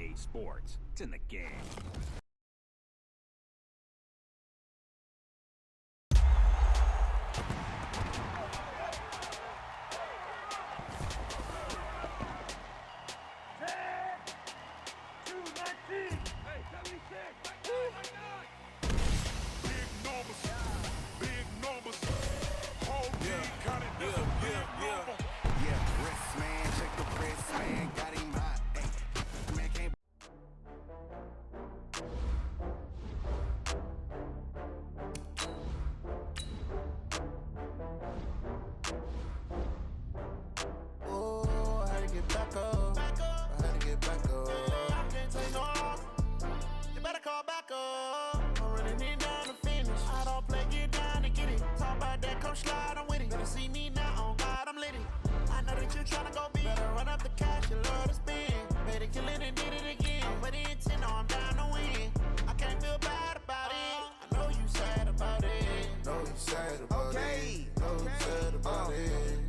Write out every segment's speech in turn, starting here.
EA Sports. It's in the game.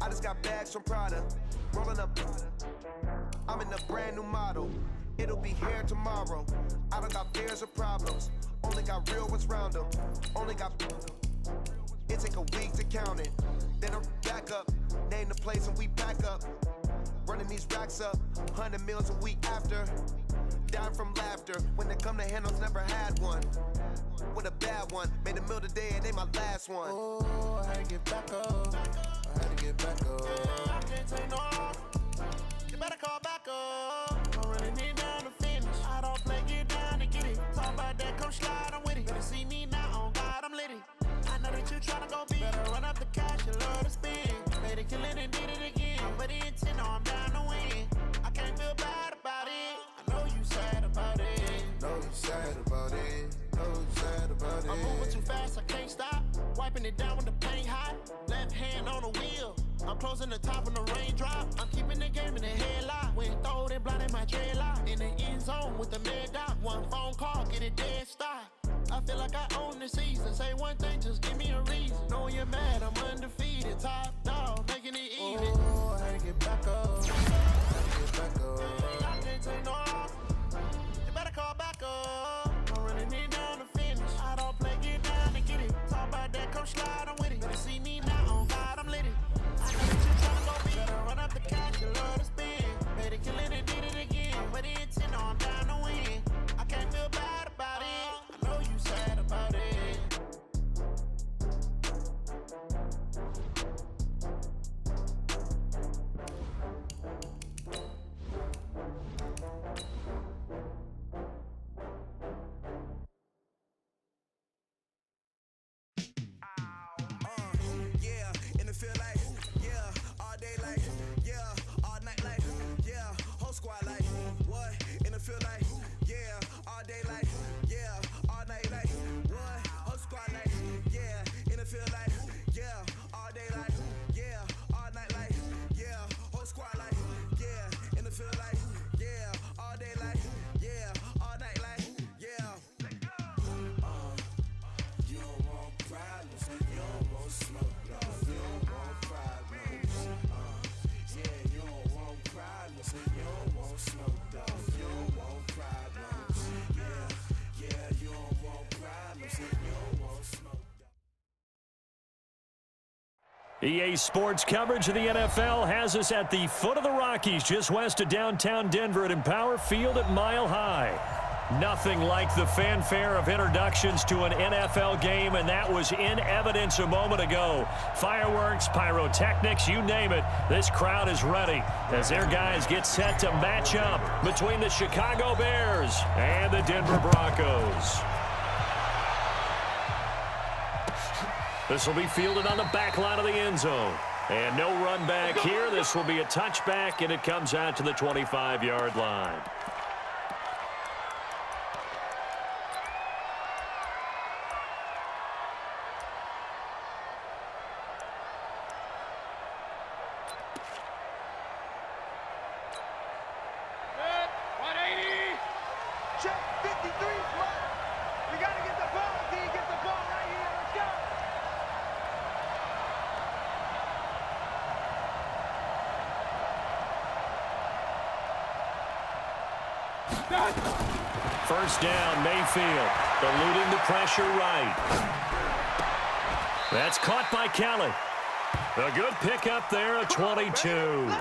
I just got bags from Prada, rolling up. I'm in a brand new model. It'll be here tomorrow. I don't got fears or problems. Only got real ones round them. Only got. It take a week to count it. Then I'm back up. Name the place and we back up. Running these racks up. 100 meals a week after. Dying from laughter. When it come to handles, never had one. With a bad one. Made a meal today and they my last one. Oh, I had to get back up. I had to get back up. I can't take no off. You better call back up. I'm running it down to finish. I don't play, get down to get it. Talk about that, come slide, I'm with it. Better see me now, on God, I'm litty. I know that you tryna go big. Better run up the cash, you love to spend. Made it, kill it, and did it again. But the intent, no, I'm down to win. I can't feel bad about it. I know you sad about it. Know you sad about it. Know you sad about it. I'm moving too fast, I can't stop. Wiping it down with the paint hot. Left hand on the wheel. I'm closing the top when the raindrop. I'm keeping the game in the headlock. When throwed and blinded my dreadlock. In the end zone with the mad dot. One phone call, get it dead stop. I feel like I own the season. Say one thing, just give me a reason. Knowing you're mad, I'm undefeated. Top dog, making it even. Oh, I had to get back up. I had to get back up. I can't take no off. You better call back up. I'm running it down to finish. I don't play, get down to get it. Talk about that, come slide, I'm with it. Better see me now, on God, I'm litty. I know that you tryna go big. Better run up the cash, you love to spend. Made it, kill it, and did it again. But the intent, no, I'm down to win. I can't feel bad about it. I know you sad about it. Yeah, in the field like, yeah, all day like, yeah, all night like, yeah, whole squad like, what? In the field like, yeah, all day like, yeah, all night like, what? Whole squad like, yeah, in the field like, yeah, all day like, yeah, all night like, yeah, whole squad like, yeah, in the field like, yeah, all day like, yeah, all night like, yeah. You don't want problems. You don't want smoke, dog. You don't want problems. Yeah, you don't want problems. You don't want smoke, dog. You don't want problems. Yeah, yeah, you don't want problems. You don't want smoke, dog. EA Sports coverage of the NFL has us at the foot of the Rockies, just west of downtown Denver at Empower Field at Mile High. Nothing like the fanfare of introductions to an NFL game, and that was in evidence a moment ago. Fireworks, pyrotechnics, you name it. This crowd is ready as their guys get set to match up between the Chicago Bears and the Denver Broncos. This will be fielded on the back line of the end zone. And no run back here. This will be a touchback, and it comes out to the 25-yard line. Check 53 flat. We got to get the ball, D. Get the ball right here. Let's go. First down, Mayfield. Eluding the pressure right. That's caught by Kelly. A good pickup there, a 22.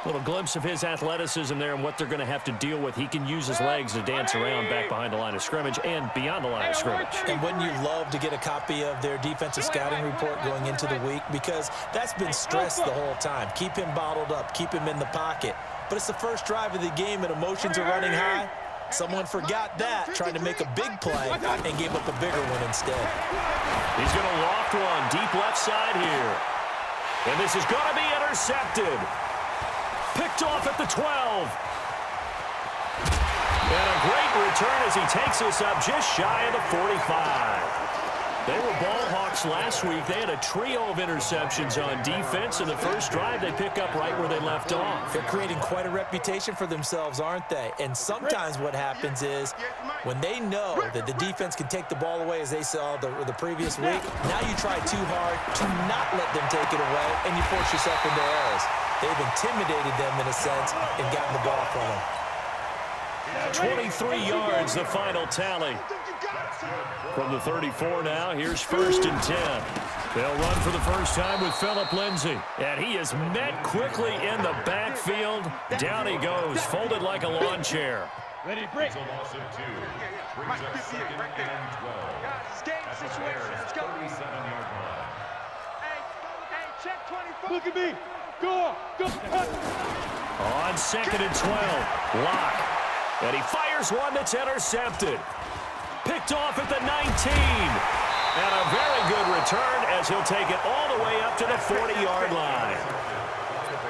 Little glimpse of his athleticism there and what they're going to have to deal with. He can use his legs to dance around back behind the line of scrimmage and beyond the line of scrimmage. And wouldn't you love to get a copy of their defensive scouting report going into the week? Because that's been stressed the whole time. Keep him bottled up. Keep him in the pocket. But it's the first drive of the game and emotions are running high. Someone forgot that, trying to make a big play and gave up a bigger one instead. He's going to loft one deep left side here. And this is going to be intercepted. Picked off at the 12. And a great return as he takes us up just shy of the 45. They were ball hawks last week. They had a trio of interceptions on defense. In the first drive, they pick up right where they left off. They're creating quite a reputation for themselves, aren't they? And sometimes what happens is when they know that the defense can take the ball away, as they saw the previous week, now you try too hard to not let them take it away, and you force yourself into errors. They've intimidated them in a sense and gotten the ball from them. 23 yards, the final tally. From the 34 now, here's 1st and 10. They'll run for the first time with Phillip Lindsay. And he is met quickly in the backfield. Down he goes, folded like a lawn chair. Ready, break. It's a loss of 2. Brings up 2nd and 12. Guys, it's game situation. Let's go. 37-yard line. Hey, check 24. Look at me. Go. On 2nd and 12, Locke. And he fires one that's intercepted. Picked off at the 19. And a very good return as he'll take it all the way up to the 40-yard line.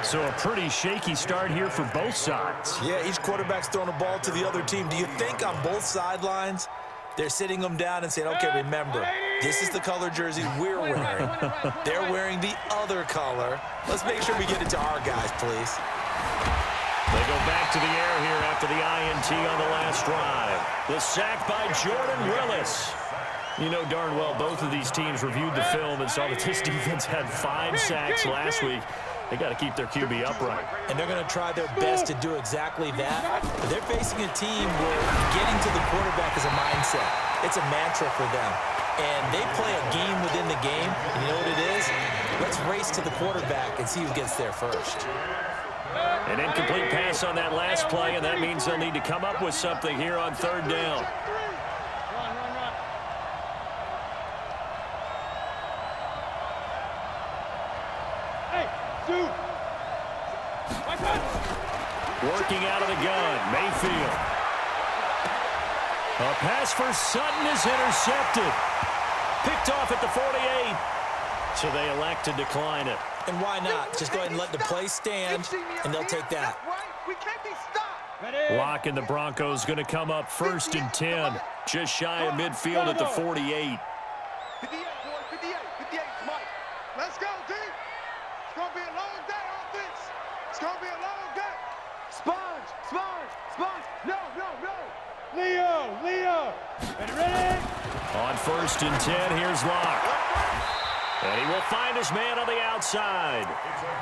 So a pretty shaky start here for both sides. Yeah, each quarterback's throwing a ball to the other team. Do you think on both sidelines they're sitting them down and saying, okay, remember, this is the color jersey we're wearing. They're wearing the other color. Let's make sure we get it to our guys, please. They go back to the air here after the INT on the last drive. The sack by Jordan Willis. You know darn well both of these teams reviewed the film and saw that this defense had 5 sacks last week. They got to keep their QB upright. And they're going to try their best to do exactly that. But they're facing a team where getting to the quarterback is a mindset. It's a mantra for them. And they play a game within the game. And you know what it is? Let's race to the quarterback and see who gets there first. An incomplete pass on that last play, and that means they'll need to come up with something here on 3rd down. Run. Hey, dude. Working out of the gun, Mayfield. A pass for Sutton is intercepted. Picked off at the 48. So they elect to decline it. And why not? Just go ahead and let the play stand, and they'll take that. We can't be stopped. Locke and the Broncos going to come up 1st and 10. Just shy of midfield at the 48. 58, boy, 58. 58 is Mike. Let's go, D. It's going to be a long day on this. It's going to be a long day. Sponge. No. Leo. Ready? On 1st and 10, here's Locke. And he will find his man on the outside.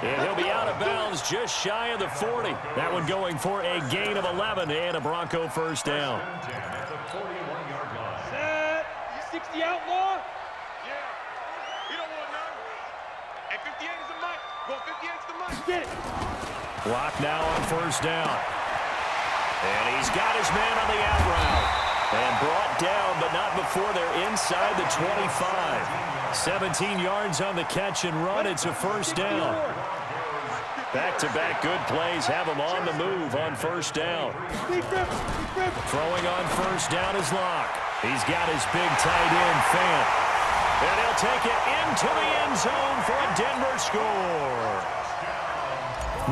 And he'll be out of bounds just shy of the 40. That one going for a gain of 11 and a Bronco first down. Set. 60 outlaw. Yeah. You don't want none. And 58 is the mic. Go 58 is the mic. Get it. Locke now on 1st down. And he's got his man on the out route. And brought down, but not before they're inside the 25. 17 yards on the catch and run. It's a 1st down. Back-to-back good plays have him on the move on 1st down. Throwing on 1st down is Locke. He's got his big tight end, Fant. And he'll take it into the end zone for a Denver score.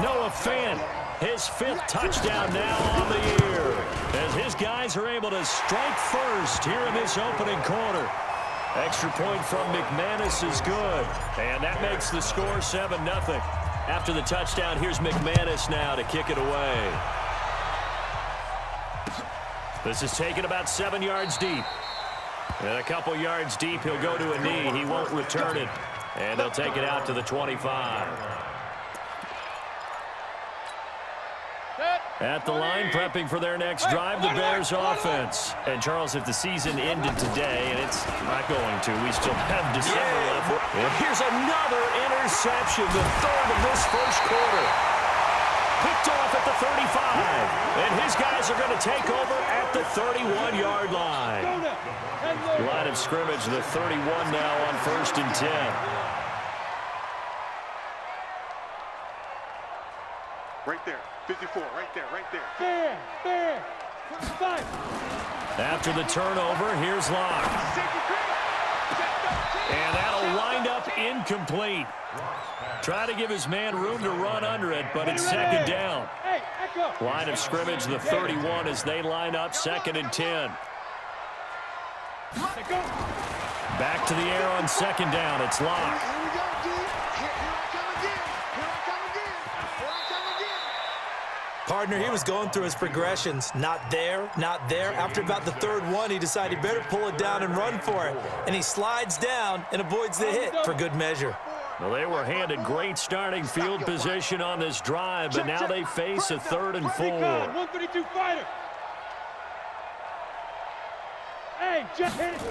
Noah Fant, his 5th touchdown now on the year, as his guys are able to strike first here in this opening quarter. Extra point from McManus is good, and that makes the score 7-0. After the touchdown, here's McManus now to kick it away. This is taken about 7 yards deep. And a couple yards deep, he'll go to a knee. He won't return it, and they'll take it out to the 25. Set. At the line, prepping for their next drive, the Bears offense. And, Charles, if the season ended today, and it's not going to, we still have December left. And here's another interception, the third of this first quarter. Picked off at the 35. And his guys are going to take over at the 31-yard line. Line of scrimmage, the 31 now on 1st and 10. Right there. 54, right there. There. 5. After the turnover, here's Locke. And that'll wind up incomplete. Try to give his man room to run under it, but it's second down. Line of scrimmage, the 31 as they line up 2nd and 10. Back to the air on 2nd down. It's Locke. Partner, he was going through his progressions. Not there, not there. After about the 3rd one, he decided he better pull it down and run for it. And he slides down and avoids the hit for good measure. Well, they were handed great starting field position on this drive, but now they face a 3rd and 4. 132 fighter. Hey, just hit it.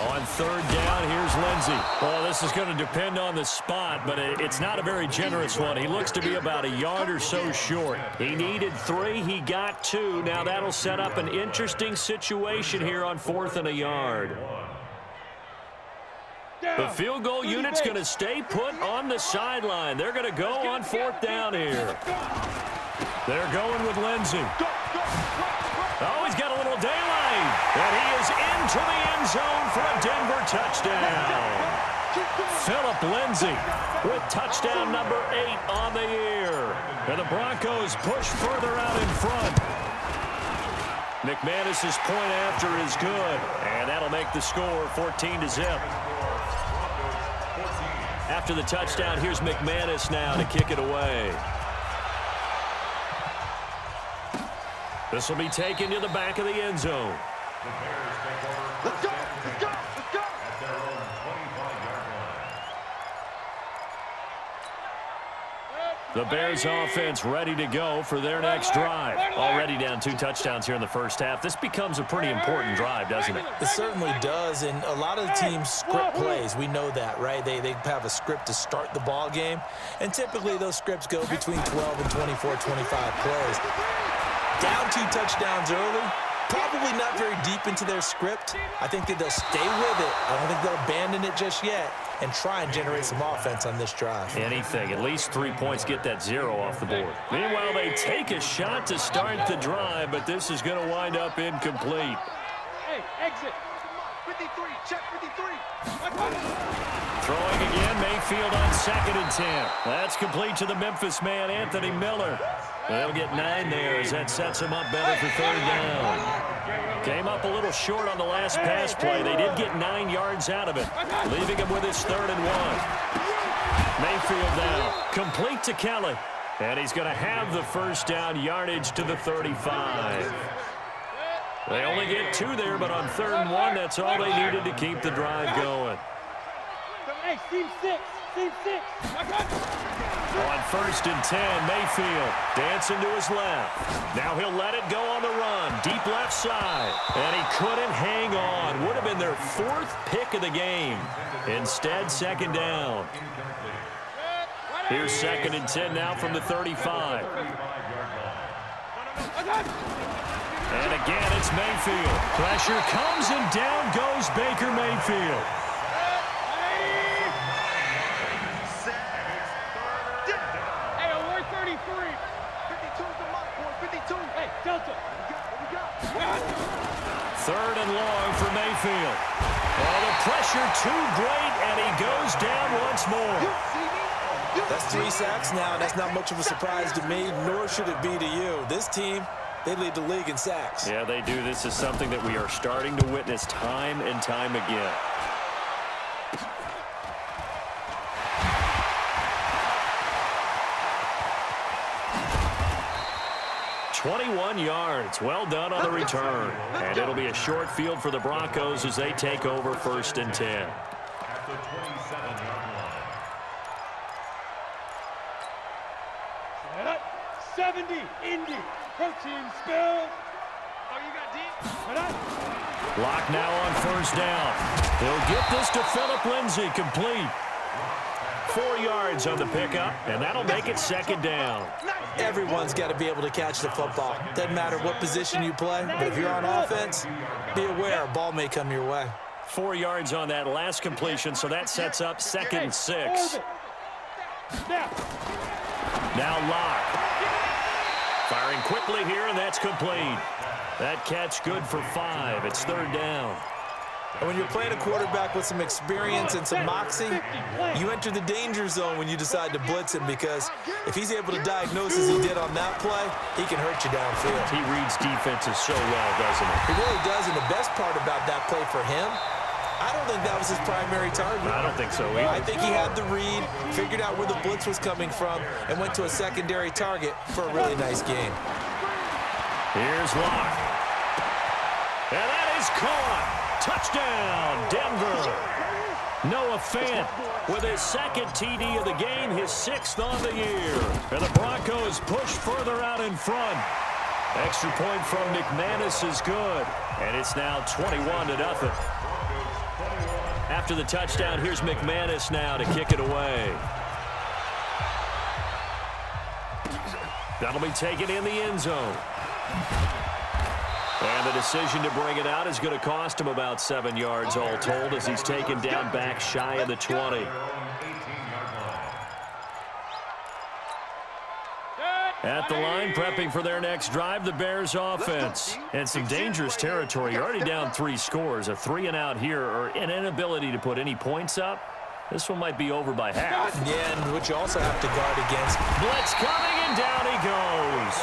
On 3rd down, here's Lindsey. Well, this is going to depend on the spot, but it's not a very generous one. He looks to be about a yard or so short. He needed 3. He got 2. Now that'll set up an interesting situation here on 4th and a yard. The field goal unit's going to stay put on the sideline. They're going to go on 4th down here. They're going with Lindsey. Oh, he's got a little daylight. And he is into the end zone for a Denver touchdown. Phillip Lindsay with touchdown number 8 on the year. And the Broncos push further out in front. McManus's point after is good. And that'll make the score 14-0. After the touchdown, here's McManus now to kick it away. This will be taken to the back of the end zone. Let's go. The Bears offense ready to go for their next drive. Already down 2 touchdowns here in the first half. This becomes a pretty important drive, doesn't it? It certainly does, and a lot of the teams script plays. We know that, right? They have a script to start the ball game, and typically those scripts go between 12 and 24, 25 plays. Down 2 touchdowns early, probably not very deep into their script. I think that they'll stay with it. I don't think they'll abandon it just yet and try and generate some offense on this drive. Anything. At least 3 points, get that 0 off the board. Meanwhile, they take a shot to start the drive, but this is going to wind up incomplete. Hey, exit. 53, check 53. Throwing again, Mayfield on 2nd and 10. That's complete to the Memphis man, Anthony Miller. They'll get 9 there as that sets him up better for 3rd down. Came up a little short on the last pass play. They did get 9 yards out of it, leaving him with his 3rd and 1. Mayfield now, complete to Kelly. And he's going to have the 1st down yardage to the 35. They only get 2 there, but on 3rd and 1, that's all they needed to keep the drive going. Hey, team 6. On 1st and 10, Mayfield dancing to his left. Now he'll let it go on the run, deep left side. And he couldn't hang on. Would have been their 4th pick of the game. Instead, 2nd down. Here's 2nd and 10 now from the 35. And again, it's Mayfield. Pressure comes and down goes Baker Mayfield. Third and long for Mayfield. Oh, the pressure too great, and he goes down once more. That's 3 sacks now. That's not much of a surprise to me, nor should it be to you. This team, they lead the league in sacks. Yeah, they do. This is something that we are starting to witness time and time again. 21 yards. Well done on the return. And it'll be a short field for the Broncos as they take over 1st and 10. At the 27-yard line. 7 Indy. Protein spill. Oh, you got deep? Lock now on first down. He'll get this to Phillip Lindsay, complete. 4 yards on the pickup, and that'll make it second down. Everyone's got to be able to catch the football. Doesn't matter what position you play, but if you're on offense, be aware a ball may come your way. 4 yards on that last completion, so that sets up 2nd and 6. Now Locke. Firing quickly here, and that's complete. That catch good for 5. It's 3rd down. And when you're playing a quarterback with some experience and some moxie, you enter the danger zone when you decide to blitz him, because if he's able to diagnose as he did on that play, he can hurt you downfield. He reads defenses so well, doesn't he? He really does, and the best part about that play for him, I don't think that was his primary target. I don't think so either. I think he had the read, figured out where the blitz was coming from, and went to a secondary target for a really nice game. Here's Locke. And that is caught. Touchdown, Denver. Noah Fant with his 2nd TD of the game, his 6th on the year. And the Broncos push further out in front. Extra point from McManus is good. And it's now 21-0. After the touchdown, here's McManus now to kick it away. That'll be taken in the end zone. And the decision to bring it out is going to cost him about 7 yards all told, as he's taken down back shy of the 20. At the line, prepping for their next drive, the Bears offense. And some dangerous territory. You're already down 3 scores. A 3-and-out here, or an inability to put any points up. This one might be over by half. Yeah, and which you also have to guard against. Blitz coming, and down he goes.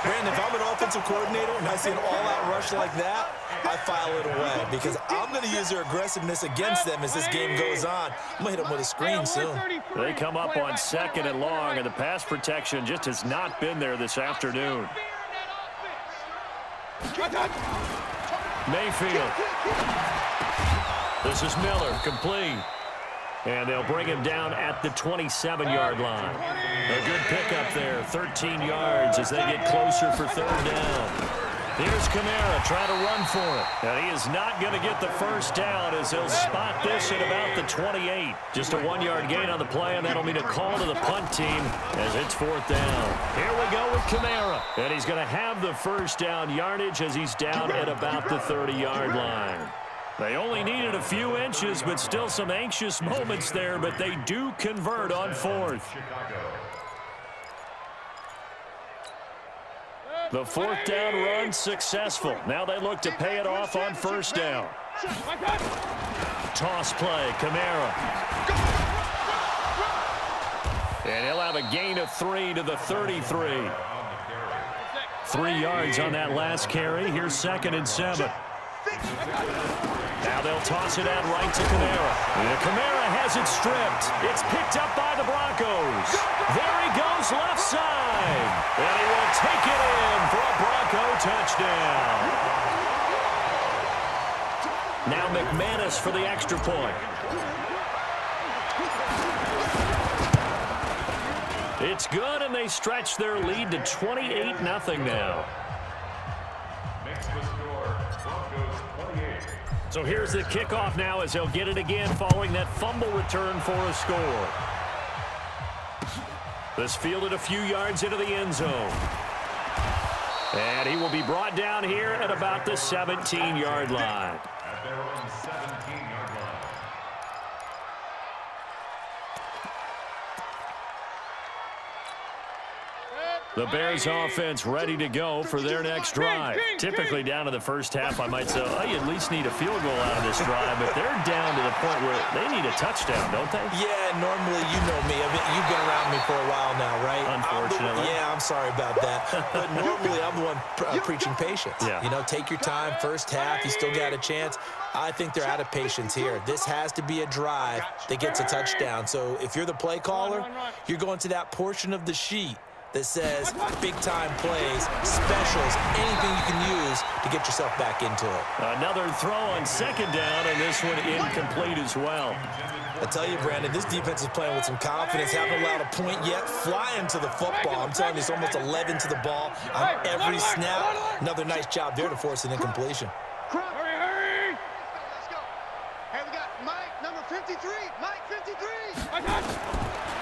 Brandon, if I'm an offensive coordinator and I see an all-out rush like that, I file it away, because I'm going to use their aggressiveness against them as this game goes on. I'm going to hit them with a screen soon. They come up on 2nd and long, and the pass protection just has not been there this afternoon. Mayfield. This is Miller, complete. And they'll bring him down at the 27-yard line. A good pickup there, 13 yards as they get closer for 3rd down. Here's Kamara trying to run for it. And he is not going to get the first down, as he'll spot this at about the 28. Just a 1-yard gain on the play, and that'll mean a call to the punt team as it's 4th down. Here we go with Kamara. And he's going to have the first down yardage as he's down at about the 30-yard line. They only needed a few inches, but still some anxious moments there, but they do convert on 4th. The 4th down run successful. Now they look to pay it off on 1st down. Toss play, Kamara. And he'll have a gain of 3 to the 33. 3 yards on that last carry. Here's 2nd and 7. Now they'll toss it out right to Kamara. And Kamara has it stripped. It's picked up by the Broncos. There he goes left side. And he will take it in for a Bronco touchdown. Now McManus for the extra point. It's good, and they stretch their lead to 28-0 now. So here's the kickoff now, as they'll get it again following that fumble return for a score. This fielded a few yards into the end zone. And he will be brought down here at about the 17-yard line. The Bears offense ready to go for their next drive. Typically down to the first half, I might say, oh, you at least need a field goal out of this drive, but they're down to the point where they need a touchdown, don't they? Yeah, normally, you know me. I mean, you've been around me for a while now, right? Unfortunately. I'm sorry about that. But normally, I'm the one preaching patience. Yeah. You know, take your time. First half, you still got a chance. I think they're out of patience here. This has to be a drive that gets a touchdown. So if you're the play caller, you're going to that portion of the sheet that says big-time plays, specials, anything you can use to get yourself back into it. Another throw on second down, and this one incomplete as well. I tell you, Brandon, this defense is playing with some confidence. Haven't allowed a point yet. Flying to the football. I'm telling you, it's almost 11 to the ball on every snap. Another nice job there to force an incompletion. Hurry! Let's go. Hey, we got Mike, number 53. Mike, 53.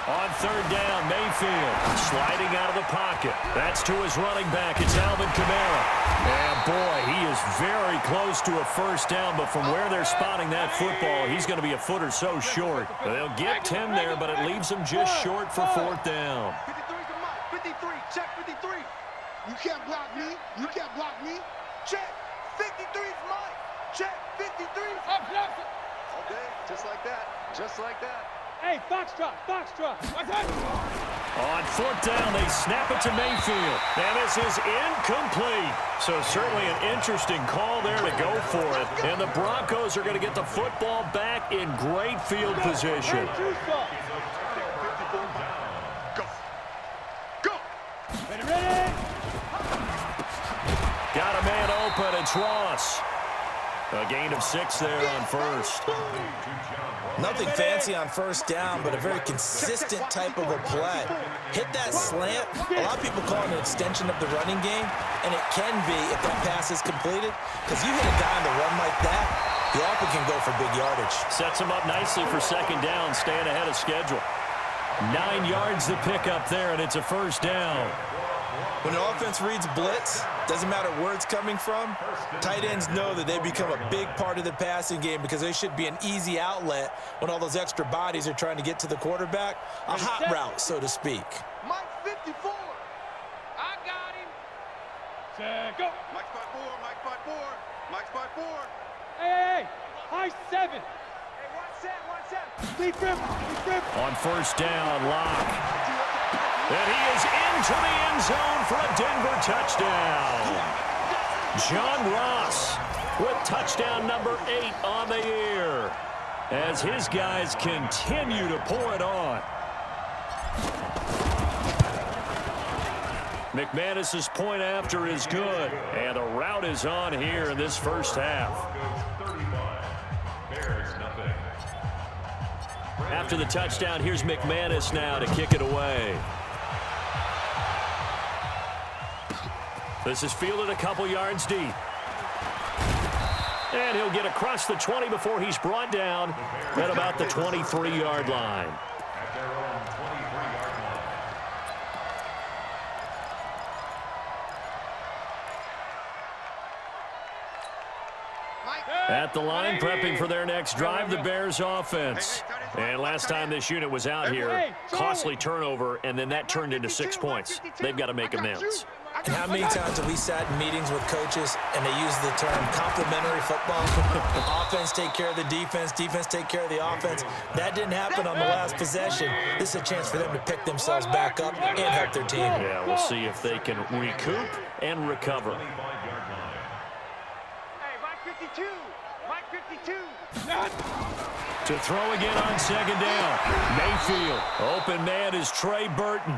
On third down, Mayfield sliding out of the pocket. That's to his running back. It's Alvin Kamara. And, boy, he is very close to a first down, but from where they're spotting that football, he's going to be a foot or so short. They'll get 10 there, but it leaves them just short for fourth down. 53 to Mike. 53. Check 53. You can't block me. You can't block me. Check. 53's Mike. Check. 53's. Okay, just like that. Just like that. Hey, Foxtrot. On fourth down, they snap it to Mayfield. And this is incomplete. So certainly an interesting call there to go for it. And the Broncos are going to get the football back in great field position. Go. Ready? Got a man open. It's Ross. A gain of 6 there on first. Nothing fancy on first down, but a very consistent type of a play. Hit that slant. A lot of people call it an extension of the running game, and it can be if that pass is completed, because you hit a guy on the run like that, he often can go for big yardage. Sets him up nicely for second down, staying ahead of schedule. 9 yards to pick up there, and it's a first down. When an offense reads blitz, doesn't matter where it's coming from, tight ends know that they become a big part of the passing game because they should be an easy outlet when all those extra bodies are trying to get to the quarterback. A hot route, so to speak. Mike 54. I got him. Set, go. Mike's 5'4. Mike's 5'4. Hey. High 7. Hey, watch that. Deep rip. On first down, Locke. And he is into the end zone for a Denver touchdown. John Ross with touchdown number 8 on the year as his guys continue to pour it on. McManus's point after is good, and the route is on here in this first half. After the touchdown, here's McManus now to kick it away. This is fielded a couple yards deep. And he'll get across the 20 before he's brought down at about the 23-yard line. At the line, prepping for their next drive, the Bears offense. And last time this unit was out here, costly turnover, and then that turned into 6 points. They've got to make amends. And how many times have we sat in meetings with coaches and they use the term complementary football? Offense take care of the defense, defense take care of the offense. That didn't happen on the last possession. This is a chance for them to pick themselves back up and help their team. Yeah, we'll see if they can recoup and recover. Hey, Mike 52. Mike 52. To throw again on second down. Mayfield. Open man is Trey Burton.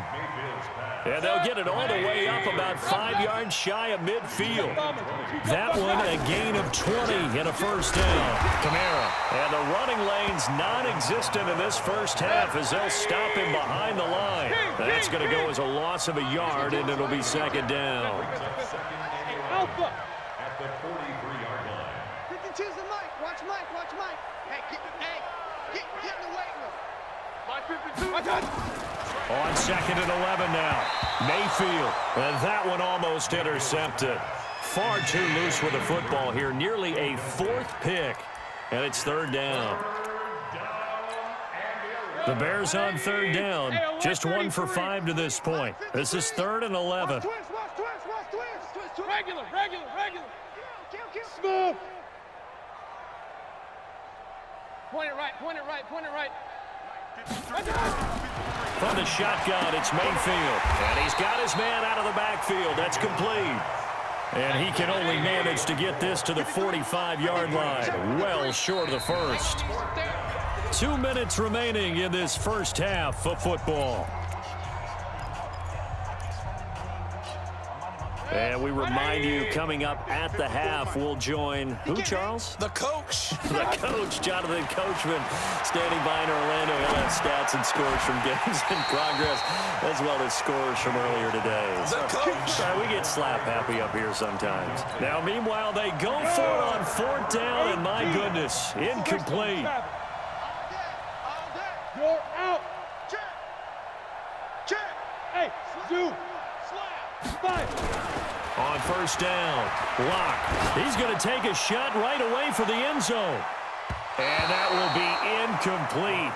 And they'll get it all the way up about 5 yards shy of midfield. That one a gain of 20 in a first down. Kamara. And the running lane's non-existent in this first half as they'll stop him behind the line. That's going to go as a loss of a yard, and it'll be second down. Alpha. At the 43-yard line. 52's the Mike. Watch Mike. Hey, get in the weight room. Mike 52. On second and 11 now. Mayfield. And that one almost intercepted. Far too loose with the football here. Nearly a 4th pick. And it's third down. The Bears on third down. Just 1 for 5 to this point. This is 3rd and 11. Twist. Regular. Kill. Smooth. Point it right. From the shotgun, it's Mayfield. And he's got his man out of the backfield. That's complete. And he can only manage to get this to the 45-yard line. Well short of the first. 2 minutes remaining in this first half of football. And we remind you, coming up at the half, we'll join who, Charles? The coach. The coach, Jonathan Coachman, standing by in Orlando. He'll have stats and scores from games in progress, as well as scores from earlier today. The coach. We get slap happy up here sometimes. Now, meanwhile, they go for it on 4th down, and my goodness, incomplete. You're out. Check. Hey, do. On 1st down, Locke. He's going to take a shot right away for the end zone. And that will be incomplete.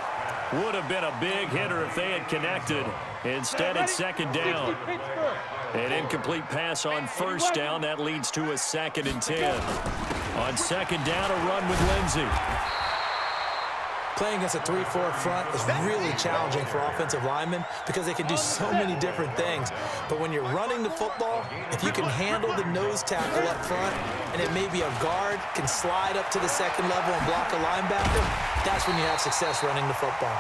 Would have been a big hitter if they had connected. Instead, it's 2nd down. An incomplete pass on 1st down. That leads to a 2nd and 10. On 2nd down, a run with Lindsey. Playing against a 3-4 front is really challenging for offensive linemen because they can do so many different things. But when you're running the football, if you can handle the nose tackle up front, and it may be a guard can slide up to the 2nd level and block a linebacker, that's when you have success running the football.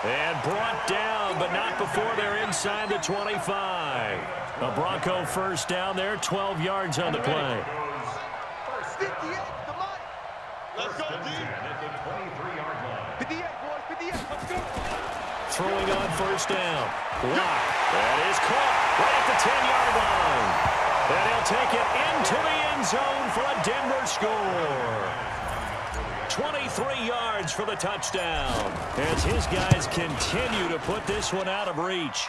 And brought down, but not before they're inside the 25. A Bronco 1st down there, 12 yards on the play. 58, come on. Let's go, D. 58, boys, 58. Let's go. Throwing on 1st down. Lock. That is caught right at the 10-yard line. And he'll take it into the end zone for a Denver score. 23 yards for the touchdown as his guys continue to put this one out of reach.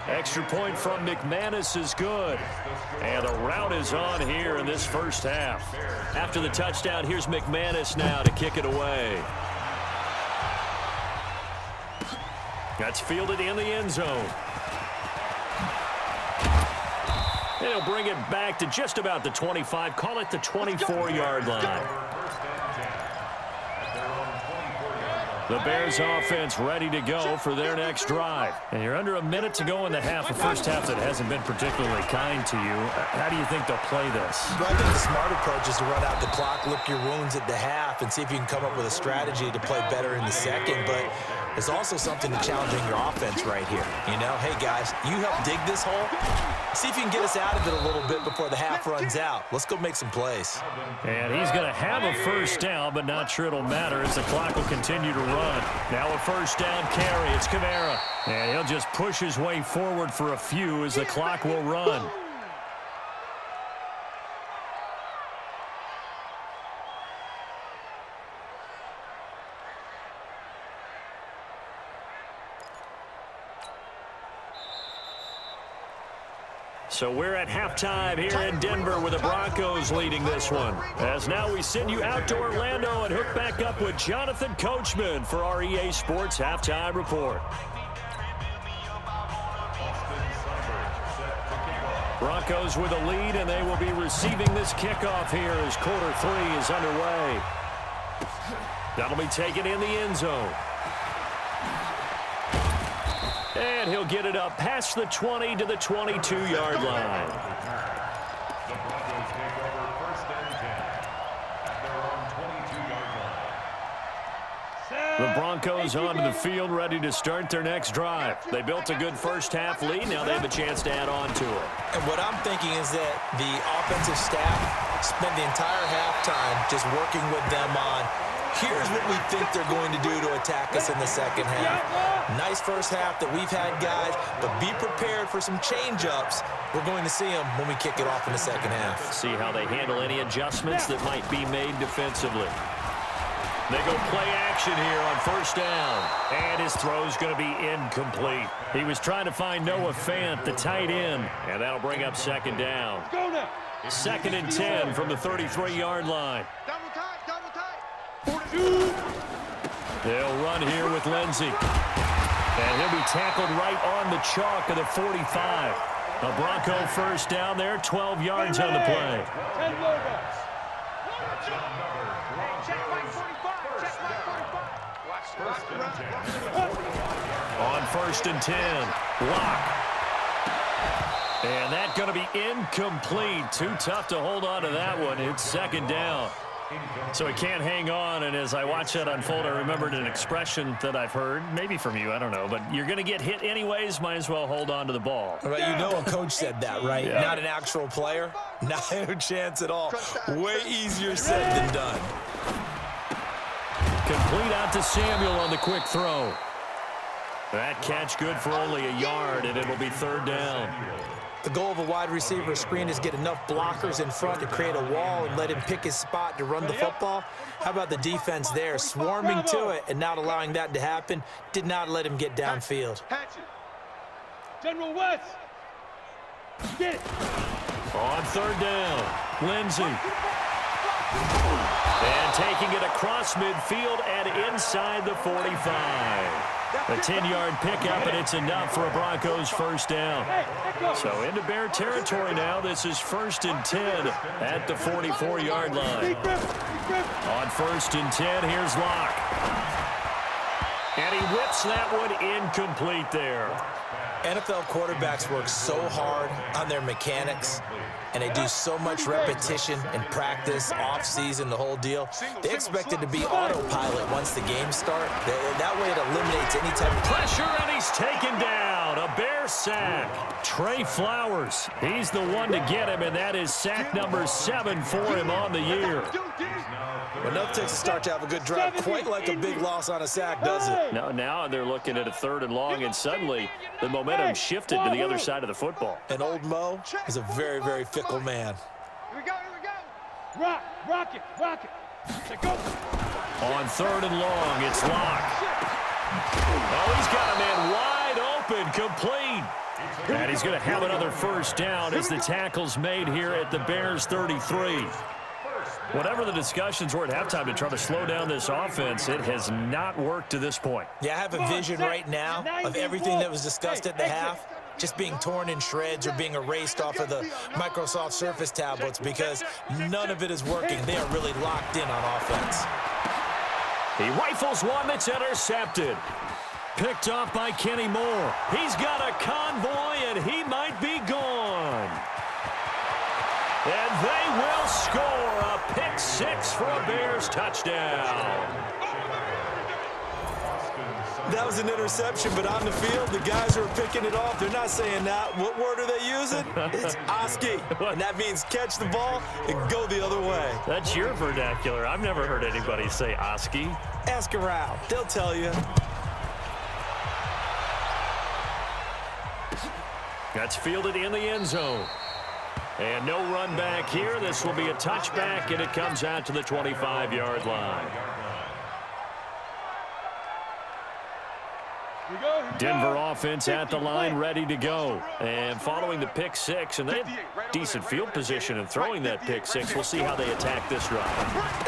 Extra point from McManus is good. And the route is on here in this 1st half. After the touchdown, here's McManus now to kick it away. That's fielded in the end zone. And he'll bring it back to just about the 25. Call it the 24-yard line. The Bears offense ready to go for their next drive. And you're under a minute to go in the half. A 1st half that hasn't been particularly kind to you. How do you think they'll play this? Well, I think the smart approach is to run out the clock, lick your wounds at the half, and see if you can come up with a strategy to play better in the 2nd. But there's also something to challenging your offense right here. You know, hey, guys, you help dig this hole. See if you can get us out of it a little bit before the half runs out. Let's go make some plays. And he's going to have a 1st down, but not sure it'll matter as the clock will continue to run. Now a 1st down carry. It's Kamara. And he'll just push his way forward for a few as the clock will run. So we're at halftime here in Denver with the Broncos leading this one. As now we send you out to Orlando and hook back up with Jonathan Coachman for our EA Sports Halftime Report. Broncos with a lead, and they will be receiving this kickoff here as quarter 3 is underway. That'll be taken in the end zone. And he'll get it up past the 20 to the 22-yard line. The Broncos take over 1st and 10 at their own 22-yard line. The Broncos onto the field ready to start their next drive. They built a good 1st half lead. Now they have a chance to add on to it. And what I'm thinking is that the offensive staff spent the entire halftime just working with them on here's what we think they're going to do to attack us in the 2nd half. Nice 1st half that we've had, guys, but be prepared for some change-ups. We're going to see them when we kick it off in the 2nd half. See how they handle any adjustments that might be made defensively. They go play action here on 1st down. And his throw's going to be incomplete. He was trying to find Noah Fant, the tight end, and that'll bring up 2nd down. 2nd and 10 from the 33-yard line. Double tight, double tight. They'll run here with Lindsey. And he'll be tackled right on the chalk of the 45. A Bronco 1st down there, 12 yards on the play. 10 logos. Check my 45. Check my 45. On 1st and 10, Lock. And that's going to be incomplete. Too tough to hold on to that one. It's 2nd down. So he can't hang on, and as I watch that unfold, I remembered an expression that I've heard, maybe from you, I don't know, but you're going to get hit anyways, might as well hold on to the ball. Well, you know a coach said that, right? Yeah. Not an actual player. Not a chance at all. Way easier said than done. Complete out to Samuel on the quick throw. That catch good for only a yard, and it'll be third down. The goal of a wide receiver screen is get enough blockers in front to create a wall and let him pick his spot to run the football. How about the defense there, swarming to it and not allowing that to happen? Did not let him get downfield. General West. Get it. On third down, Lindsey. And taking it across midfield and inside the 45. A 10-yard pickup, and it's enough for a Broncos first down. So into Bear territory now. This is 1st and 10 at the 44-yard line. On 1st and 10, here's Locke. And he whips that one incomplete there. NFL quarterbacks work so hard on their mechanics, and they do so much repetition and practice, off-season, the whole deal. They expect it to be autopilot once the games start. That way it eliminates any type of pressure, and he's taken down. A Bear sack. Trey Flowers, he's the one to get him, and that is sack number 7 for him on the year. Enough takes a start to have a good drive, quite like a big loss on a sack, does it? No, now they're looking at a 3rd and long, and suddenly the momentum shifted to the other side of the football. And old Mo is a very, very fickle man. Here we go, here we go. Rock it. Go. On 3rd and long, it's Locke. Oh, he's got a man wide open, complete. And he's going to have another first down as the tackle's made here at the Bears 33. Whatever the discussions were at halftime to try to slow down this offense, it has not worked to this point. Yeah, I have a vision right now of everything that was discussed at the half just being torn in shreds or being erased off of the Microsoft Surface tablets because none of it is working. They are really locked in on offense. He rifles one that's intercepted. Picked off by Kenny Moore. He's got a convoy, and he might be gone. And they will score a pick 6 for a Bears touchdown. That was an interception, but on the field, the guys who are picking it off, they're not saying that. What word are they using? It's Oski, and that means catch the ball and go the other way. That's your vernacular. I've never heard anybody say Oski. Ask around. They'll tell you. That's fielded in the end zone. And no run back here. This will be a touchback, and it comes out to the 25-yard line. Denver offense at the line, ready to go. And following the pick 6, and they had decent field position in throwing that pick 6. We'll see how they attack this drive.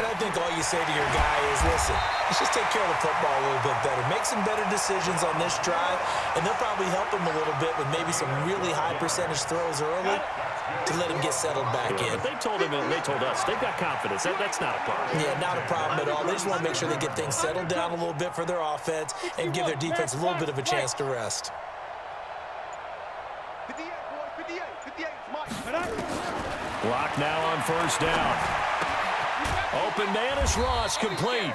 And I think all you say to your guy is, listen, let's just take care of the football a little bit better. Make some better decisions on this drive, and they'll probably help him a little bit with maybe some really high percentage throws early to let him get settled back in. But they told him and they told us they've got confidence. That's not a problem. Yeah, not a problem at all. They just want to make sure they get things settled down a little bit for their offense and give their defense a little bit of a chance to rest. 58, boy, 58, Mike. Block now on first down. Open man is Ross, complete.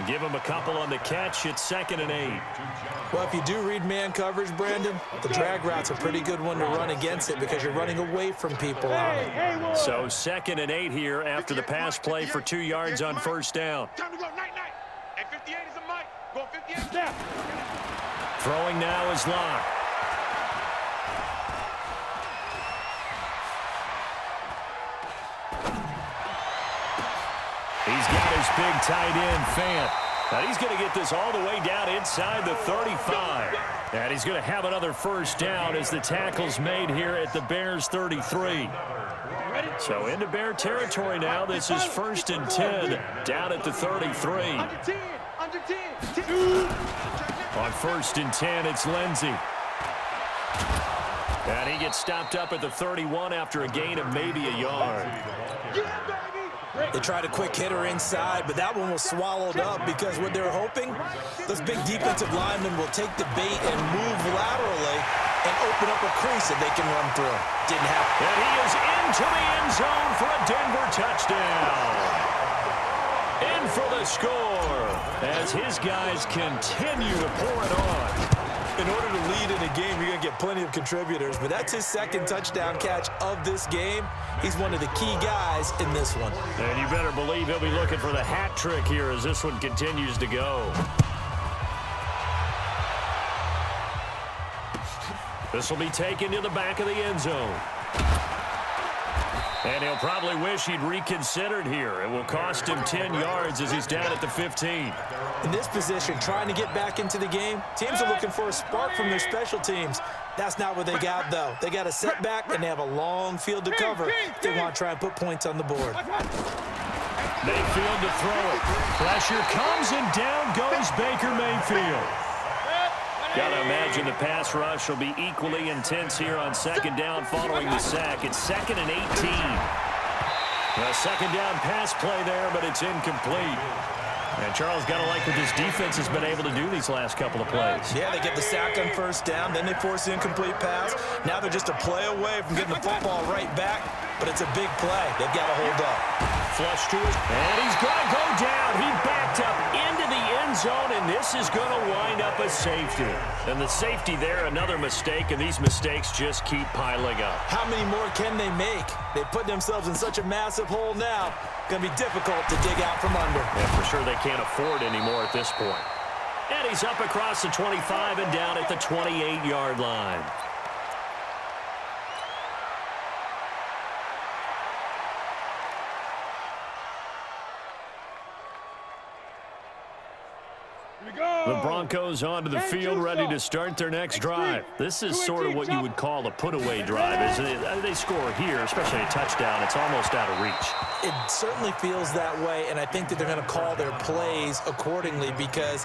Give him a couple on the catch. It's 2nd and 8. Well, if you do read man coverage, Brandon, the drag route's a pretty good one to run against it because you're running away from people on it. So 2nd and 8 here after the pass play for 2 yards on first down. Time to go, night. And 58 is a Mike. Go 58 down. Throwing now is Locke. He's got his big tight end, Fant. Now he's going to get this all the way down inside the 35. And he's going to have another first down as the tackle's made here at the Bears 33. So into Bear territory now. This is 1st and 10 down at the 33. Under 10. On 1st and 10, it's Lindsey. And he gets stopped up at the 31 after a gain of maybe a yard. They tried a quick hitter inside, but that one was swallowed up because what they're hoping, those big defensive linemen will take the bait and move laterally and open up a crease that they can run through. Didn't happen. And he is into the end zone for a Denver touchdown. In for the score as his guys continue to pour it on. In order to lead in a game, you're going to get plenty of contributors, but that's his second touchdown catch of this game. He's one of the key guys in this one. And you better believe he'll be looking for the hat trick here as this one continues to go. This will be taken to the back of the end zone. And he'll probably wish he'd reconsidered here. It will cost him 10 yards as he's down at the 15. In this position, trying to get back into the game, teams are looking for a spark from their special teams. That's not what they got, though. They got a setback, and they have a long field to cover if they want to try and put points on the board. Mayfield to throw it. Pressure comes, and down goes Baker Mayfield. Got to imagine the pass rush will be equally intense here on second down following the sack. It's 2nd and 18. A second down pass play there, but it's incomplete. And Charles, got to like what this defense has been able to do these last couple of plays. Yeah, they get the sack on first down, then they force the incomplete pass. Now they're just a play away from getting the football right back, but it's a big play. They've got to hold up. Flush to it, and he's going to go down. He backed up into the end zone, and this is going to wind up a safety. And the safety there, another mistake, and these mistakes just keep piling up. How many more can they make? They put themselves in such a massive hole now. Going to be difficult to dig out from under. Yeah, for sure they can't afford anymore at this point. And he's up across the 25 and down at the 28-yard line. The Broncos onto the field, ready to start their next drive. This is sort of what you would call a put-away drive. As they score here, especially a touchdown, it's almost out of reach. It certainly feels that way, and I think that they're going to call their plays accordingly because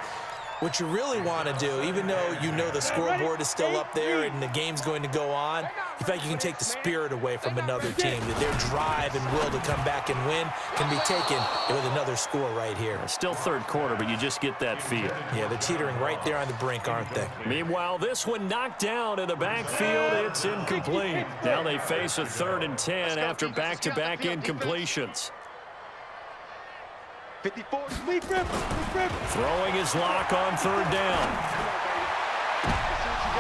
what you really want to do, even though you know the scoreboard is still up there and the game's going to go on, in fact, you can take the spirit away from another team, that their drive and will to come back and win can be taken with another score right here. Still third quarter, but you just get that feel. Yeah, they're teetering right there on the brink, aren't they? Meanwhile, this one knocked down in the backfield. It's incomplete. Now they face a 3rd and 10 after back-to-back incompletions. 54. Throwing his lock on 3rd down.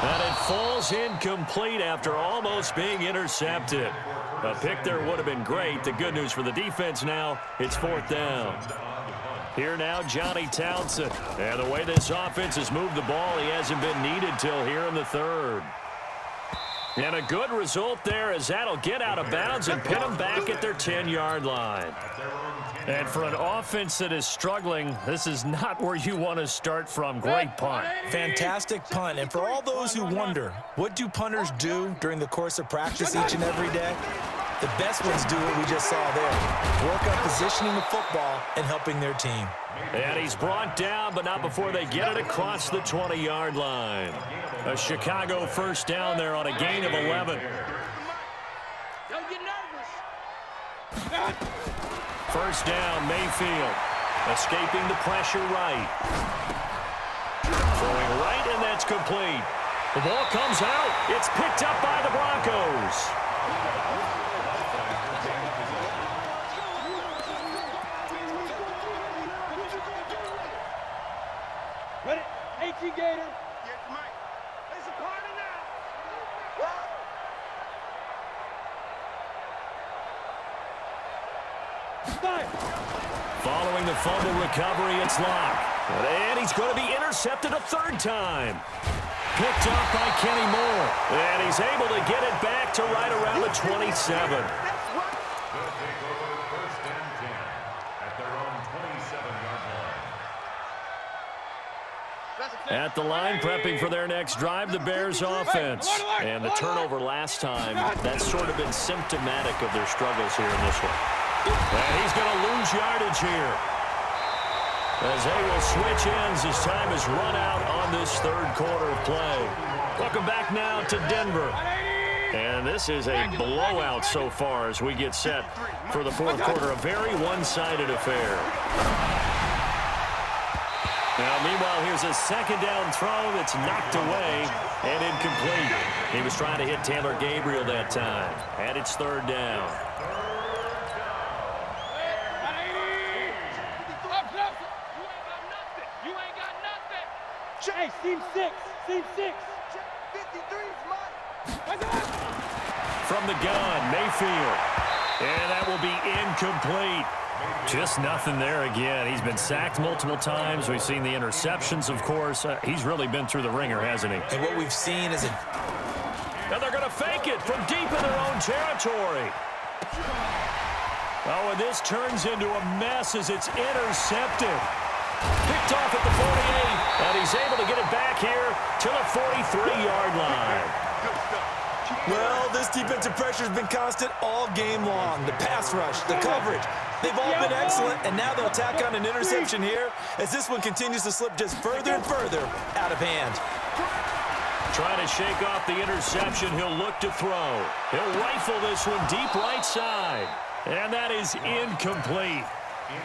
And it falls incomplete after almost being intercepted. A pick there would have been great. The good news for the defense now, it's 4th down. Here now, Johnny Townsend. And the way this offense has moved the ball, he hasn't been needed till here in the 3rd. And a good result there as that'll get out of bounds and pin them back at their 10-yard line. And for an offense that is struggling, this is not where you want to start from. Great punt. Fantastic punt. And for all those who wonder, what do punters do during the course of practice each and every day? The best ones do what we just saw there. Work on positioning the football and helping their team. And he's brought down, but not before they get it across the 20-yard line. A Chicago first down there on a gain of 11. Don't get nervous. First down, Mayfield. Escaping the pressure right. Throwing right, and that's complete. The ball comes out. It's picked up by the Broncos. Ready? 18 Gator. Get Mike. It's a party now. Following the fumble recovery, it's Locke. And he's going to be intercepted a 3rd time. Picked up by Kenny Moore. And he's able to get it back to right around the 27. At the line, prepping for their next drive, the Bears offense. And the turnover last time, that's sort of been symptomatic of their struggles here in this one. And he's going to lose yardage here, as they will switch ends as time is run out on this 3rd quarter of play. Welcome back now to Denver. And this is a blowout so far as we get set for the 4th quarter. A very one-sided affair. Now, meanwhile, here's a 2nd down throw that's knocked away and incomplete. He was trying to hit Taylor Gabriel that time. And it's 3rd down. Hey, seam 6. Seam 6. Check 53's mine. From the gun, Mayfield. And that will be incomplete. Just nothing there again. He's been sacked multiple times. We've seen the interceptions, of course. He's really been through the ringer, hasn't he? And what we've seen is And they're going to fake it from deep in their own territory. Oh, and this turns into a mess as it's intercepted. Picked off at the 48, and he's able to get it back here to the 43-yard line. well, this defensive pressure has been constant all game long. The pass rush, the coverage, they've all been excellent, and now they'll tack on an interception here as this one continues to slip just further and further out of hand. Trying to shake off the interception, he'll look to throw. He'll rifle this one deep right side, and that is incomplete.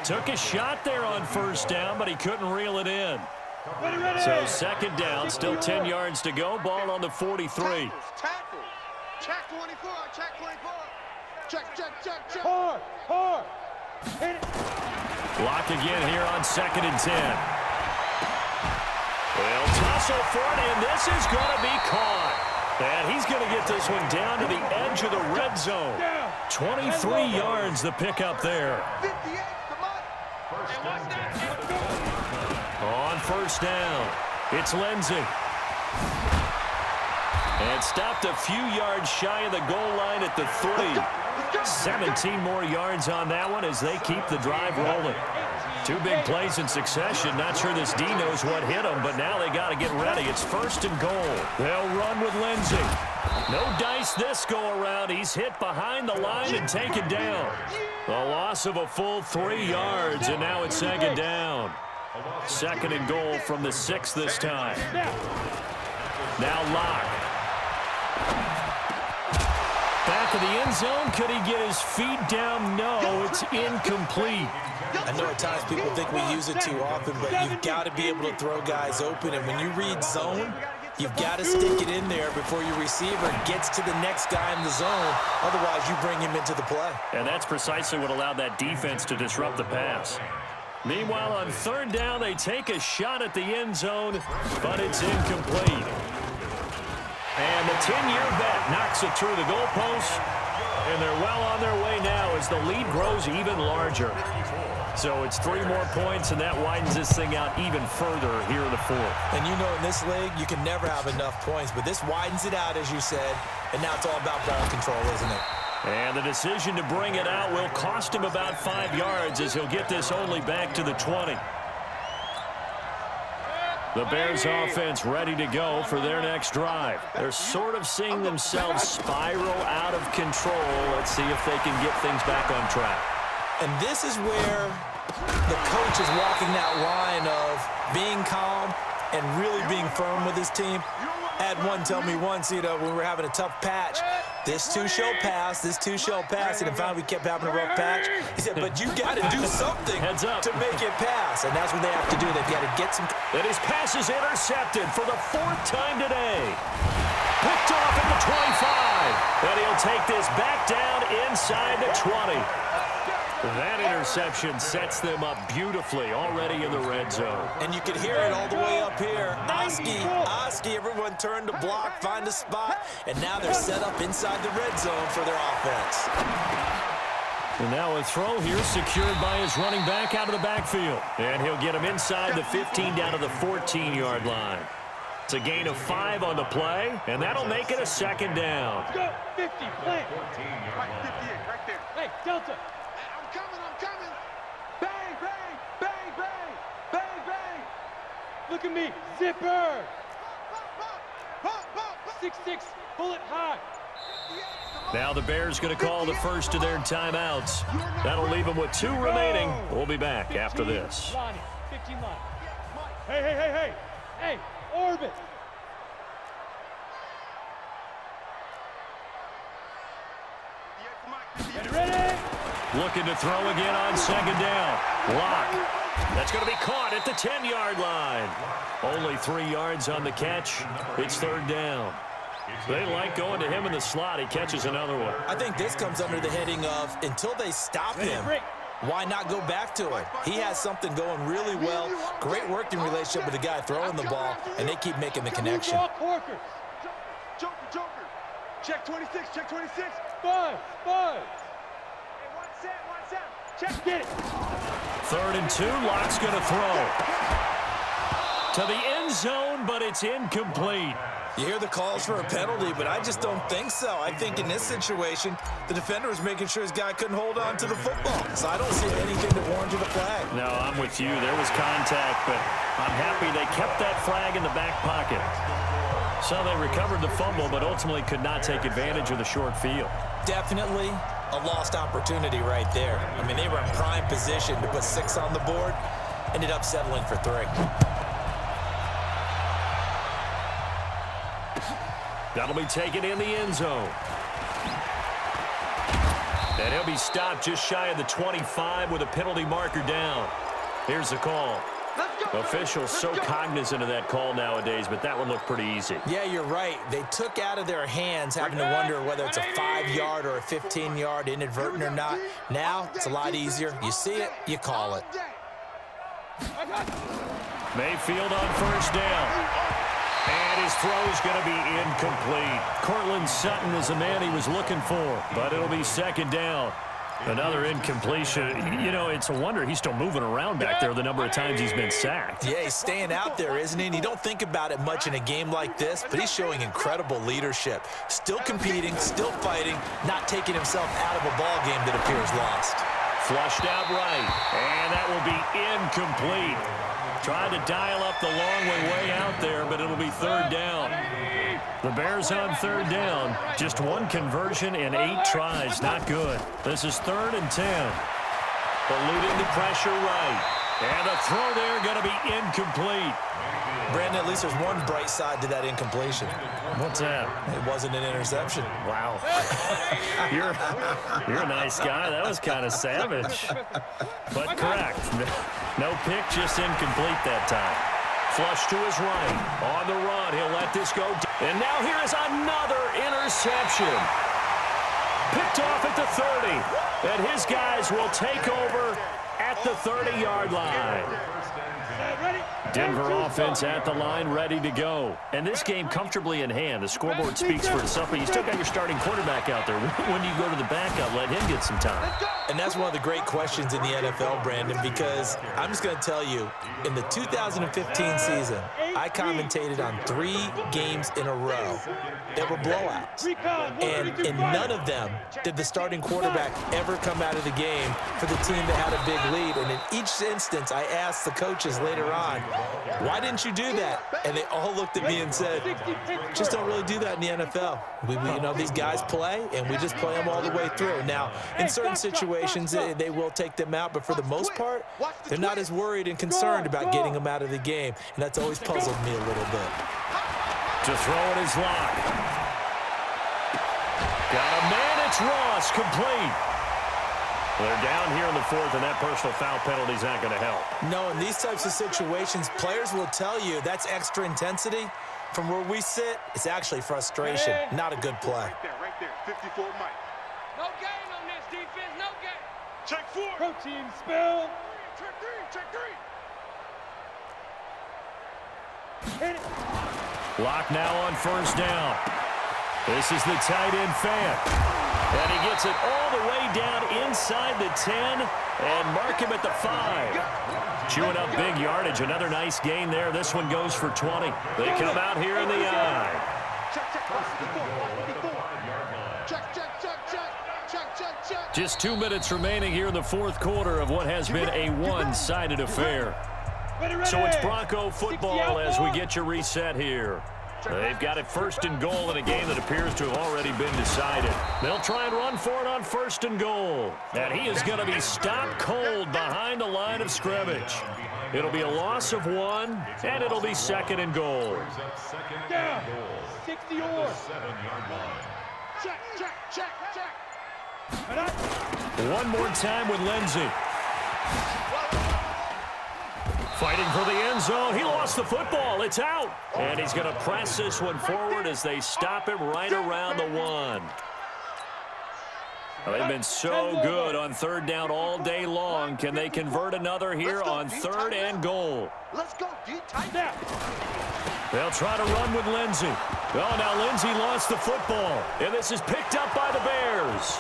Took a shot there on first down, but he couldn't reel it in. So second down, still 10 yards to go. Ball on the 43. Tackle. Check 24. Check 24. Check. Hard. Hit it. Block again here on 2nd and 10. Well, tussle for it, and this is going to be caught. And he's going to get this one down to the edge of the red zone. 23 yards the pickup there. 58. On first down, it's Lindsey. And stopped a few yards shy of the goal line at the 3. 17 more yards on that one as they keep the drive rolling. 2 big plays in succession. Not sure this D knows what hit them, but now they got to get ready. It's 1st and goal. They'll run with Lindsey. No dice this go around. He's hit behind the line and taken down. The loss of a full 3 yards, and now it's 2nd down. 2nd and goal from the 6 this time. Now Locke. Back of the end zone. Could he get his feet down? No, it's incomplete. I know at times people think we use it too often, but you've got to be able to throw guys open. And when you read zone, you've got to stick it in there before your receiver gets to the next guy in the zone. Otherwise, you bring him into the play. And that's precisely what allowed that defense to disrupt the pass. Meanwhile, on 3rd down, they take a shot at the end zone, but it's incomplete. And the 10-year vet knocks it through the goalpost, and they're well on their way now as the lead grows even larger. So it's 3 more points, and that widens this thing out even further here in the 4th. And you know in this league, you can never have enough points, but this widens it out, as you said, and now it's all about ball control, isn't it? And the decision to bring it out will cost him about 5 yards as he'll get this only back to the 20. The Bears offense ready to go for their next drive. They're sort of seeing themselves spiral out of control. Let's see if they can get things back on track. And this is where the coach is walking that line of being calm and really being firm with his team. I had one tell me once, when we were having a tough patch, this too shall pass, this too shall pass, and finally we kept having a rough patch. He said, but you got to do something to make it pass, and that's what they have to do. They've got to get some. And his pass is intercepted for the 4th time today. Picked off at the 25, and he'll take this back down inside the 20. That interception sets them up beautifully already in the red zone. And you can hear it all the way up here. Oski, everyone turned to block, find a spot, and now they're set up inside the red zone for their offense. And now a throw here secured by his running back out of the backfield. And he'll get him inside the 15 down to the 14-yard line. It's a gain of 5 on the play, and that'll make it a 2nd down. Go, 50, plant. Right, 58, right there. Hey, Delta. I'm coming. Bang, bang, bang, bang, bang, bang. Look at me. Zipper. Pop. 6'6", bullet high. Now the Bears going to call the first of their timeouts. That'll leave them with 2 remaining. We'll be back after this. Lonnie, 15 line. Hey, orbit. Ready? Looking to throw again on 2nd down. Locke. That's going to be caught at the 10-yard line. Only 3 yards on the catch. It's 3rd down. They like going to him in the slot. He catches another one. I think this comes under the heading of until they stop him, Why not go back to it? He has something going really well. Great working relationship with the guy throwing the ball, and they keep making the connection. Joker. Check 26, check 26. Five. Hey, one set. Check, get it. 3rd and 2, Lock's going to throw. To the end zone, but it's incomplete. You hear the calls for a penalty, but I just don't think so. I think in this situation, the defender was making sure his guy couldn't hold on to the football. So I don't see anything that warranted a flag. No, I'm with you. There was contact, but I'm happy they kept that flag in the back pocket. So they recovered the fumble, but ultimately could not take advantage of the short field. Definitely a lost opportunity right there. I mean, they were in prime position to put 6 on the board, ended up settling for 3. That'll be taken in the end zone. And he'll be stopped just shy of the 25 with a penalty marker down. Here's the call. Officials so cognizant of that call nowadays, but that one looked pretty easy. Yeah, you're right. They took out of their hands having to wonder whether it's a 5-yard or a 15-yard inadvertent or not. Now, it's a lot easier. You see it, you call it. Mayfield on 1st down. And his throw's going to be incomplete. Cortland Sutton is the man he was looking for, but it'll be 2nd down. Another incompletion. You know, it's a wonder he's still moving around back there the number of times he's been sacked. Yeah, he's staying out there, isn't he? And you don't think about it much in a game like this, but he's showing incredible leadership. Still competing, still fighting, not taking himself out of a ball game that appears lost. Flushed out right, and that will be incomplete. Tried to dial up the long way out there, but it'll be 3rd down. The Bears on 3rd down. Just 1 conversion in 8 tries. Not good. This is 3rd and 10. Eluding the pressure right. And the throw there going to be incomplete. Brandon, at least there's one bright side to that incompletion. What's that? It wasn't an interception. Wow. You're a nice guy. That was kind of savage. But correct. No pick, just incomplete that time. Flush to his right. On the run, he'll let this go. And now here is another interception. Picked off at the 30. And his guys will take over at the 30-yard line. Denver offense at the line, ready to go. And this game comfortably in hand. The scoreboard speaks for itself, but you still got your starting quarterback out there. When do you go to the backup, let him get some time? And that's one of the great questions in the NFL, Brandon, because I'm just going to tell you, in the 2015 season, I commentated on 3 games in a row that were blowouts. And in none of them did the starting quarterback ever come out of the game for the team that had a big lead. And in each instance, I asked the coaches later on, why didn't you do that? And they all looked at me and said, just don't really do that in the NFL. We you know, these guys play, and we just play them all the way through. Now, in certain situations, they will take them out, but for the most part, they're not as worried and concerned about getting them out of the game, and that's always puzzled me a little bit. To throw it is Lock. Got a man, it's Ross, complete. They're down here in the 4th, and that personal foul penalty is not going to help. No, in these types of situations, players will tell you that's extra intensity. From where we sit, it's actually frustration, not a good play. Right there, 54 Mike. No game on this defense, no game. Check 4. Protein spill. Check 3. Hit it. Lock now on 1st down. This is the tight end fan. And he gets it all the way down inside the 10 and mark him at the 5. Chewing up big yardage. Another nice gain there. This one goes for 20. They come out here in the eye. Just 2 minutes remaining here in the 4th quarter of what has been a one-sided affair. So it's Bronco football as we get your reset here. They've got it 1st and goal in a game that appears to have already been decided. They'll try and run for it on 1st and goal. And he is going to be stopped cold behind the line of scrimmage. It'll be a loss of 1, and it'll be 2nd and goal. Down. 60 or. Check. One more time with Lindsey. Fighting for the end zone. He lost the football. It's out. And he's going to press this one forward as they stop him right around the 1. Well, they've been so good on third down all day long. Can they convert another here on third and goal? Let's go, D. Tight. They'll try to run with Lindsey. Oh, now Lindsey lost the football. And this is picked up by the Bears.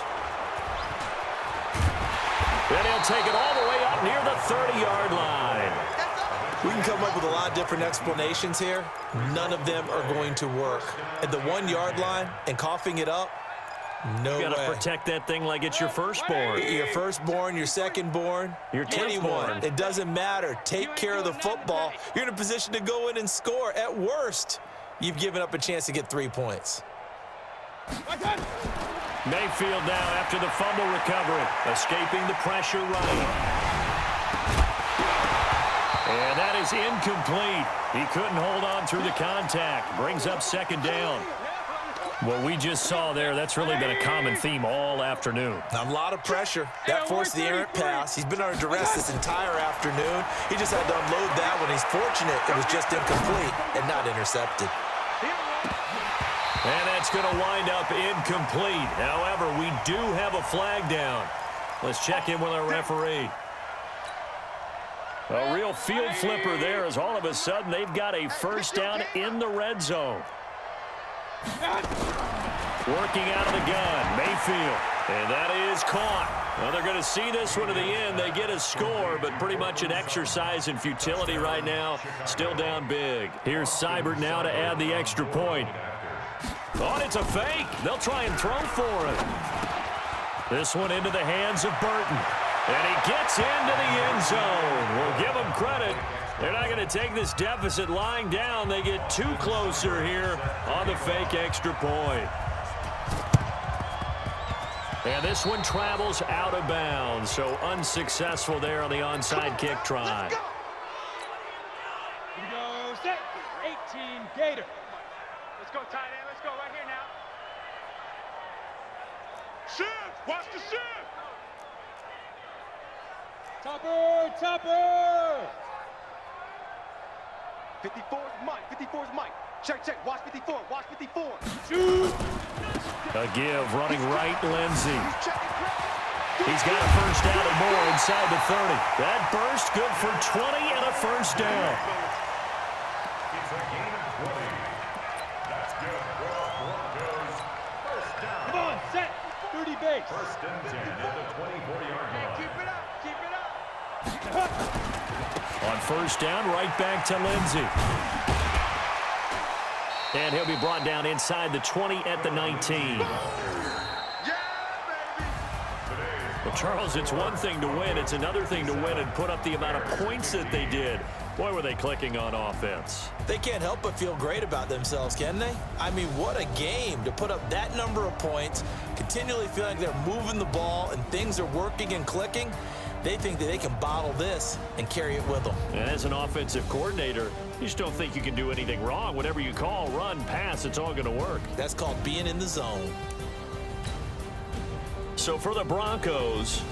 And he'll take it all the way up near the 30-yard line. We can come up with a lot of different explanations here. None of them are going to work. At the 1-yard line and coughing it up, no way. You got to protect that thing like it's your firstborn. Your firstborn, your secondborn, your anyone. It doesn't matter. Take care of the football. You're in a position to go in and score. At worst, you've given up a chance to get 3 points. Mayfield now after the fumble recovery, escaping the pressure running. And that is incomplete. He couldn't hold on through the contact. Brings up second down. What we just saw there, that's really been a common theme all afternoon. A lot of pressure. That forced the errant pass. He's been under duress this entire afternoon. He just had to unload that one. He's fortunate it was just incomplete and not intercepted. And that's going to wind up incomplete. However, we do have a flag down. Let's check in with our referee. A real field flipper there as all of a sudden they've got a first down in the red zone. Working out of the gun, Mayfield. And that is caught. Well, they're going to see this one to the end. They get a score, but pretty much an exercise in futility right now. Still down big. Here's Seibert now to add the extra point. Oh, it's a fake. They'll try and throw for it. This one into the hands of Burton. And he gets into the end zone. We'll give him credit. They're not going to take this deficit lying down. They get too closer here on the fake extra point. And this one travels out of bounds. So unsuccessful there on the onside kick try. Here we go, set. 18 Gator. Let's go, tight end. Let's go right here now. Shift. Watch the shift. Topper, topper. 54's Mike. 54's Mike. Check, check. Watch 54. Watch 54. Shoot. A give running right, Lindsey. He's got a first down and more inside the 30. That burst good for 20 and a first down. It's a gain of 20. That's good for Broncos. First down. Come on, set. 30 base. First and 10 at the 24-yard line. Keep it up. Keep it up. On first down, right back to Lindsey. And he'll be brought down inside the 20 at the 19. Well, Charles, it's one thing to win. It's another thing to win and put up the amount of points that they did. Boy, were they clicking on offense. They can't help but feel great about themselves, can they? I mean, what a game to put up that number of points, continually feeling like they're moving the ball and things are working and clicking. They think that they can bottle this and carry it with them. And as an offensive coordinator, you just don't think you can do anything wrong. Whatever you call, run, pass, it's all going to work. That's called being in the zone. So for the Broncos,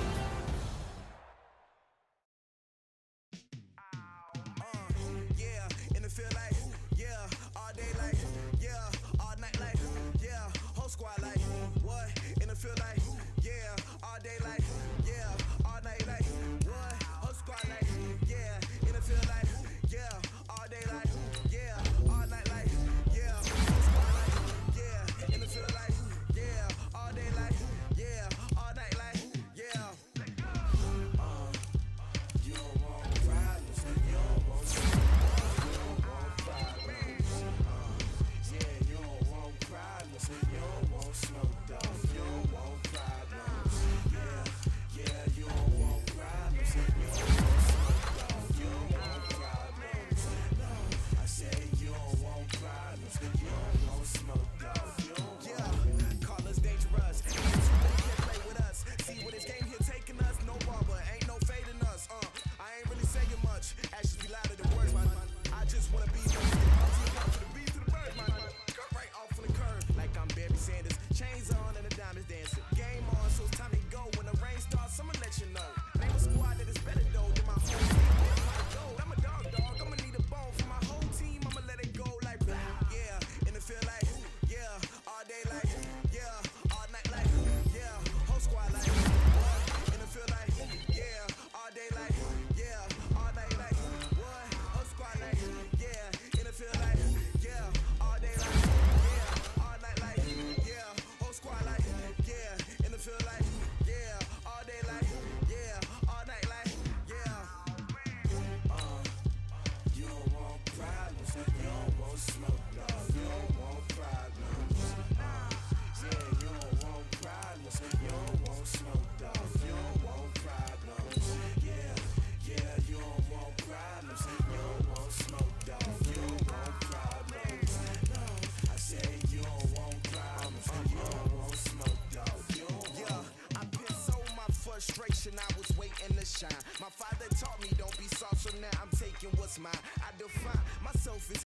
my